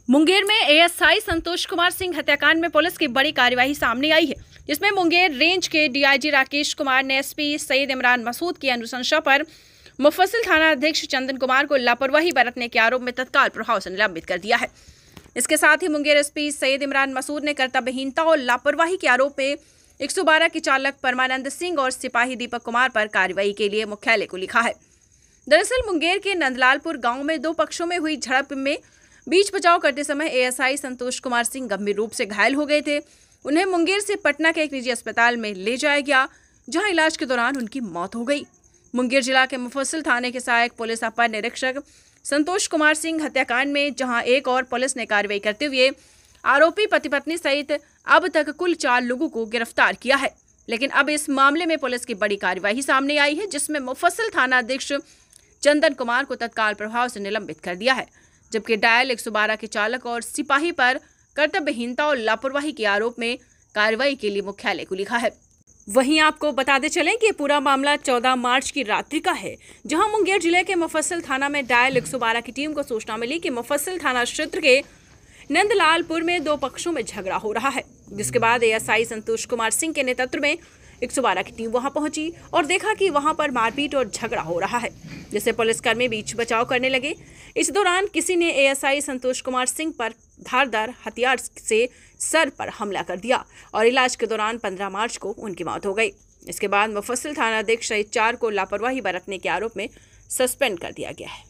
मुंगेर में एएसआई संतोष कुमार सिंह हत्याकांड में पुलिस की बड़ी कार्यवाही सामने आई है, जिसमें मुंगेर रेंज के डीआईजी राकेश कुमार ने एसपी सईद इमरान मसूद की अनुशंसा पर मुफस्सिल थाना अध्यक्ष चंदन कुमार को लापरवाही बरतने के आरोप में तत्काल प्रभाव से निलंबित कर दिया है। इसके साथ ही मुंगेर एसपी सईद इमरान मसूद ने कर्तव्यहीनता और लापरवाही के आरोप में 112 के चालक परमानंद सिंह और सिपाही दीपक कुमार पर कार्रवाई के लिए मुख्यालय को लिखा है। दरअसल मुंगेर के नंदलालपुर गांव में दो पक्षों में हुई झड़प में बीच बचाव करते समय एएसआई संतोष कुमार सिंह गंभीर रूप से घायल हो गए थे। उन्हें मुंगेर से पटना के एक निजी अस्पताल में ले जाया गया, जहां इलाज के दौरान उनकी मौत हो गई। मुंगेर जिला के मुफस्सिल थाने के सहायक पुलिस अपर निरीक्षक संतोष कुमार सिंह हत्याकांड में जहां एक और पुलिस ने कार्रवाई करते हुए आरोपी पति पत्नी सहित अब तक कुल 4 लोगों को गिरफ्तार किया है। लेकिन अब इस मामले में पुलिस की बड़ी कार्यवाही सामने आई है, जिसमें मुफस्सिल थाना अध्यक्ष चंदन कुमार को तत्काल प्रभाव से निलंबित कर दिया है, जबकि डायल 112 के चालक और सिपाही पर कर्तव्यहीनता और लापरवाही के आरोप में कार्रवाई के लिए मुख्यालय को लिखा है। वहीं आपको बताते चलें कि पूरा मामला 14 मार्च की रात्रि का है, जहां मुंगेर जिले के मुफस्सिल थाना में डायल 112 की टीम को सूचना मिली कि मुफस्सिल थाना क्षेत्र के नंदलालपुर में दो पक्षों में झगड़ा हो रहा है, जिसके बाद एएसआई संतोष कुमार सिंह के नेतृत्व में 112 की टीम वहां पहुंची और देखा कि वहां पर मारपीट और झगड़ा हो रहा है, जिससे पुलिसकर्मी बीच बचाव करने लगे। इस दौरान किसी ने एएसआई संतोष कुमार सिंह पर धारदार हथियार से सर पर हमला कर दिया और इलाज के दौरान 15 मार्च को उनकी मौत हो गई। इसके बाद मुफस्सिल थाना अध्यक्ष सहित 4 को लापरवाही बरतने के आरोप में सस्पेंड कर दिया गया है।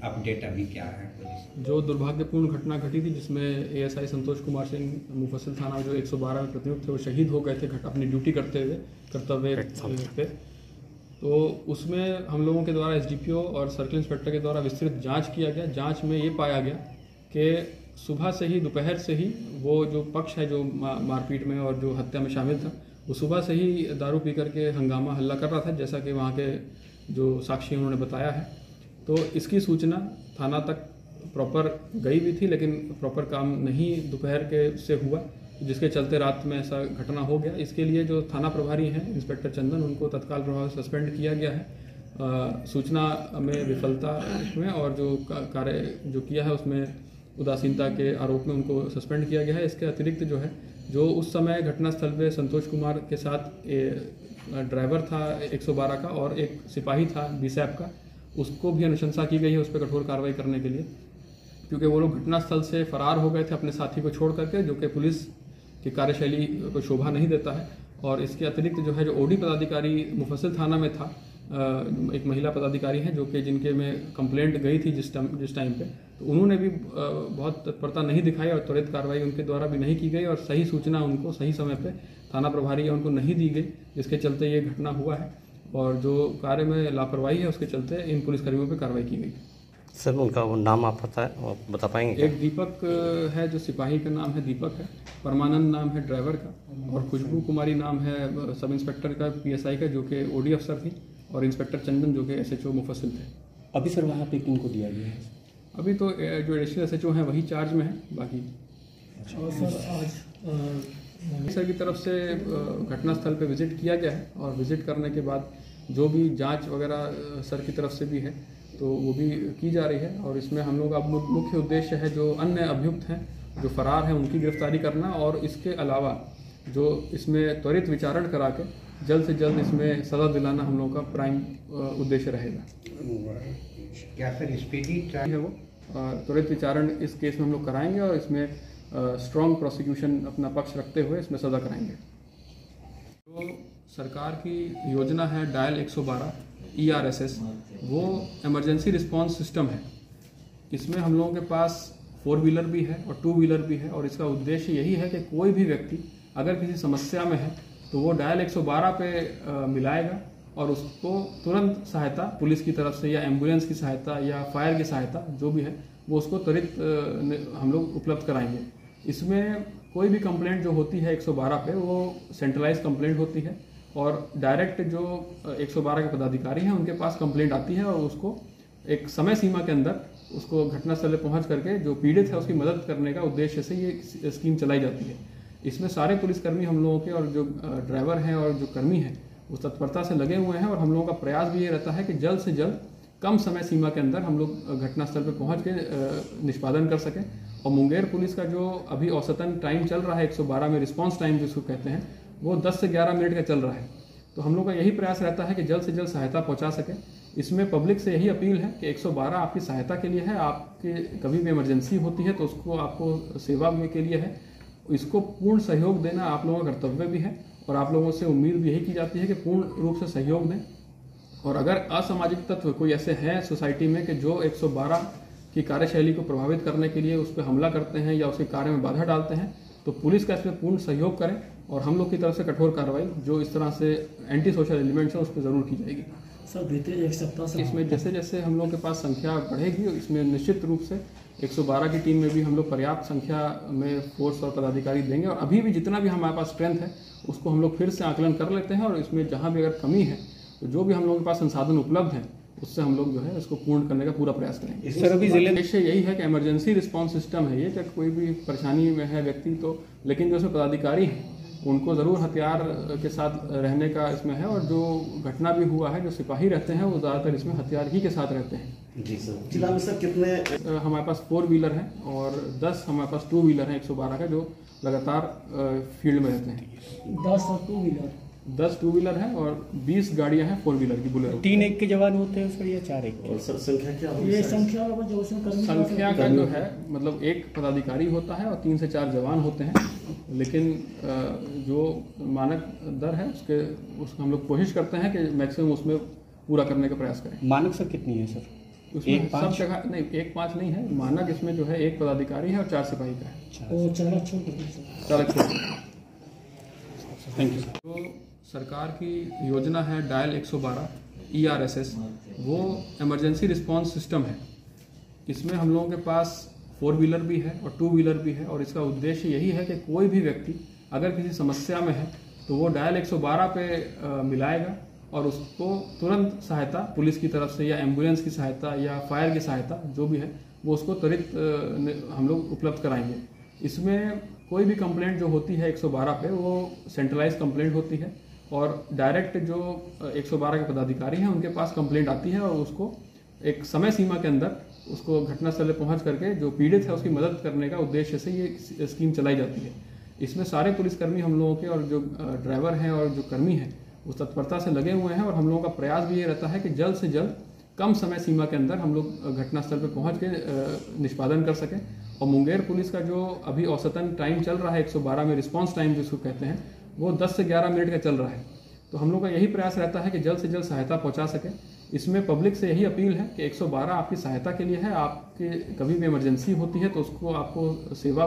अपडेट अभी क्या है? जो दुर्भाग्यपूर्ण घटना घटी थी, जिसमें एएसआई संतोष कुमार सिंह मुफस्सिल थाना जो 112 में प्रतिनियुक्त थे, वो शहीद हो गए थे अपनी ड्यूटी करते हुए कर्तव्य पे। तो उसमें हम लोगों के द्वारा एसडीपीओ और सर्किल इंस्पेक्टर के द्वारा विस्तृत जांच किया गया। जांच में ये पाया गया कि सुबह से ही, दोपहर से ही वो जो पक्ष है जो मारपीट में और जो हत्या में शामिल था, वो सुबह से ही दारू पी करके हंगामा हल्ला कर रहा था, जैसा कि वहाँ के जो साक्षी उन्होंने बताया है। तो इसकी सूचना थाना तक प्रॉपर गई भी थी, लेकिन प्रॉपर काम नहीं दोपहर के से हुआ, जिसके चलते रात में ऐसा घटना हो गया। इसके लिए जो थाना प्रभारी हैं इंस्पेक्टर चंदन, उनको तत्काल प्रभाव से सस्पेंड किया गया है। सूचना में विफलता में और जो कार्य जो किया है उसमें उदासीनता के आरोप में उनको सस्पेंड किया गया है। इसके अतिरिक्त जो है, जो उस समय घटनास्थल पे संतोष कुमार के साथ ड्राइवर था 112 का और एक सिपाही था बीसैप का, उसको भी अनुशंसा की गई है उस पर कठोर कार्रवाई करने के लिए, क्योंकि वो लोग घटनास्थल से फरार हो गए थे अपने साथी को छोड़ करके, जो कि पुलिस की कार्यशैली को शोभा नहीं देता है। और इसके अतिरिक्त जो है, जो ओडी पदाधिकारी मुफस्सिल थाना में था, एक महिला पदाधिकारी हैं जो कि जिनके में कंप्लेंट गई थी जिस टाइम पे, तो उन्होंने भी बहुत तत्परता नहीं दिखाई और त्वरित कार्रवाई उनके द्वारा भी नहीं की गई और सही सूचना उनको सही समय पे थाना प्रभारी उनको नहीं दी गई, जिसके चलते ये घटना हुआ है। और जो कार्य में लापरवाही है उसके चलते इन पुलिसकर्मियों पर कार्रवाई की गई। सर, उनका वो नाम आप बता पाएंगे? एक दीपक है, जो सिपाही का नाम है दीपक है, परमानंद नाम है ड्राइवर का, और खुशबू कुमारी नाम है सब इंस्पेक्टर का पीएसआई का, जो कि ओडी अफसर थी, और इंस्पेक्टर चंदन जो कि एसएचओ मुफस्सिल थे। अभी सर वहाँ पे किनको दिया गया है? अभी तो जो एडिशनल एसएचओ हैं वही चार्ज में है। बाकी सर आज सर की तरफ से घटनास्थल पे विजिट किया गया है और विजिट करने के बाद जो भी जांच वगैरह सर की तरफ से भी है तो वो भी की जा रही है। और इसमें हम लोग का मुख्य उद्देश्य है जो अन्य अभियुक्त हैं जो फरार हैं उनकी गिरफ्तारी करना, और इसके अलावा जो इसमें त्वरित विचारण करा के जल्द से जल्द इसमें सजा दिलाना हम लोगों का प्राइम उद्देश्य रहेगा। क्या सर स्पीडी ट्रायल है वो त्वरित विचारण इस केस में हम लोग कराएंगे और इसमें स्ट्रॉन्ग प्रोसिक्यूशन अपना पक्ष रखते हुए इसमें सजा कराएंगे। जो सरकार की योजना है डायल 112 ERSS, वो इमरजेंसी रिस्पांस सिस्टम है। इसमें हम लोगों के पास 4 व्हीलर भी है और 2 व्हीलर भी है, और इसका उद्देश्य यही है कि कोई भी व्यक्ति अगर किसी समस्या में है तो वो डायल 112 पे मिलाएगा और उसको तुरंत सहायता पुलिस की तरफ से या एम्बुलेंस की सहायता या फायर की सहायता जो भी है वो उसको त्वरित हम लोग उपलब्ध कराएंगे। इसमें कोई भी कंप्लेंट जो होती है 112 पे, वो सेंट्रलाइज कंप्लेंट होती है और डायरेक्ट जो 112 के पदाधिकारी हैं उनके पास कंप्लेंट आती है और उसको एक समय सीमा के अंदर उसको घटनास्थल पर पहुंच करके जो पीड़ित है उसकी मदद करने का उद्देश्य से ये स्कीम चलाई जाती है। इसमें सारे पुलिसकर्मी हम लोगों के और जो ड्राइवर हैं और जो कर्मी हैं वो तत्परता से लगे हुए हैं, और हम लोगों का प्रयास भी ये रहता है कि जल्द से जल्द कम समय सीमा के अंदर हम लोग घटनास्थल पर पहुंच के निष्पादन कर सकें। और मुंगेर पुलिस का जो अभी औसतन टाइम चल रहा है 112 में रिस्पांस टाइम जिसको कहते हैं, वो 10 से 11 मिनट का चल रहा है। तो हम लोग का यही प्रयास रहता है कि जल्द से जल्द सहायता पहुंचा सके। इसमें पब्लिक से यही अपील है कि 112 आपकी सहायता के लिए है, आपके कभी भी इमरजेंसी होती है तो उसको आपको सेवा के लिए है। इसको पूर्ण सहयोग देना आप लोगों का कर्तव्य भी है और आप लोगों से उम्मीद भी यही की जाती है कि पूर्ण रूप से सहयोग दें। और अगर असामाजिक तत्व कोई ऐसे हैं सोसाइटी में कि जो 112 की कार्यशैली को प्रभावित करने के लिए उस पर हमला करते हैं या उसके कार्य में बाधा डालते हैं, तो पुलिस का इसमें पूर्ण सहयोग करें और हम लोग की तरफ से कठोर कार्रवाई जो इस तरह से एंटी सोशल एलिमेंट्स हैं उस पर जरूर की जाएगी। सर बीते एक सप्ताह से इसमें जैसे जैसे हम लोग के पास संख्या बढ़ेगी, इसमें निश्चित रूप से 112 की टीम में भी हम लोग पर्याप्त संख्या में फोर्स और पदाधिकारी देंगे। और अभी भी जितना भी हमारे पास स्ट्रेंथ है उसको हम लोग फिर से आकलन कर लेते हैं और इसमें जहाँ भी अगर कमी है तो जो भी हम लोगों के पास संसाधन उपलब्ध है उससे हम लोग जो है इसको पूर्ण करने का पूरा प्रयास करेंगे। सर अभी जिले उद्देश्य यही है कि इमरजेंसी रिस्पांस सिस्टम है ये, कि कोई भी परेशानी में है व्यक्ति तो, लेकिन जो इसमें पदाधिकारी हैं उनको ज़रूर हथियार के साथ रहने का इसमें है। और जो घटना भी हुआ है, जो सिपाही रहते हैं वो ज़्यादातर इसमें हथियार ही के साथ रहते हैं। जी सर। जिला में सर कितने हमारे पास 4 व्हीलर हैं और 10 हमारे पास 2 व्हीलर हैं 112 का, जो लगातार फील्ड में रहते हैं। 10 और 2 व्हीलर 10 2 व्हीलर हैं और 20 गाड़ियां हैं 4 व्हीलर की बुलेरो। 3 एक के जवान होते हैं सर या 4 एक और सर संख्या क्या होगी? ये संख्या जो उसमें कर्मी संख्या का जो है मतलब एक पदाधिकारी होता है और 3 से 4 जवान होते हैं, लेकिन जो मानक दर है उसको हम लोग कोशिश करते हैं कि मैक्सिमम उसमें पूरा करने का प्रयास करें। मानक सर कितनी है सर? उसमें सब जगह नहीं, 1-5 नहीं है मानक, इसमें जो है 1 पदाधिकारी है और 4 सिपाही का है। वो चालक छोड़ दीजिए सर। चालक छोड़। Thank you. तो सरकार की योजना है डायल 112 ERSS, वो इमरजेंसी रिस्पांस सिस्टम है। इसमें हम लोगों के पास 4 व्हीलर भी है और 2 व्हीलर भी है। और इसका उद्देश्य यही है कि कोई भी व्यक्ति अगर किसी समस्या में है तो वो डायल 112 पे मिलाएगा और उसको तुरंत सहायता पुलिस की तरफ से या एम्बुलेंस की सहायता या फायर की सहायता जो भी है वो उसको त्वरित हम लोग उपलब्ध कराएंगे। इसमें कोई भी कंप्लेंट जो होती है 112 पे वो सेंट्रलाइज कंप्लेंट होती है और डायरेक्ट जो 112 के पदाधिकारी हैं उनके पास कंप्लेंट आती है और उसको एक समय सीमा के अंदर उसको घटनास्थल पर पहुंच करके जो पीड़ित है उसकी मदद करने का उद्देश्य से ये स्कीम चलाई जाती है। इसमें सारे पुलिसकर्मी हम लोगों के और जो ड्राइवर हैं और जो कर्मी हैं वो तत्परता से लगे हुए हैं और हम लोगों का प्रयास भी ये रहता है कि जल्द से जल्द कम समय सीमा के अंदर हम लोग घटनास्थल पर पहुंच के निष्पादन कर सकें। और मुंगेर पुलिस का जो अभी औसतन टाइम चल रहा है 112 में रिस्पांस टाइम जिसको कहते हैं, वो 10 से 11 मिनट का चल रहा है। तो हम लोग का यही प्रयास रहता है कि जल्द से जल्द सहायता पहुंचा सके। इसमें पब्लिक से यही अपील है कि 112 आपकी सहायता के लिए है, आपके कभी भी इमरजेंसी होती है तो उसको आपको सेवा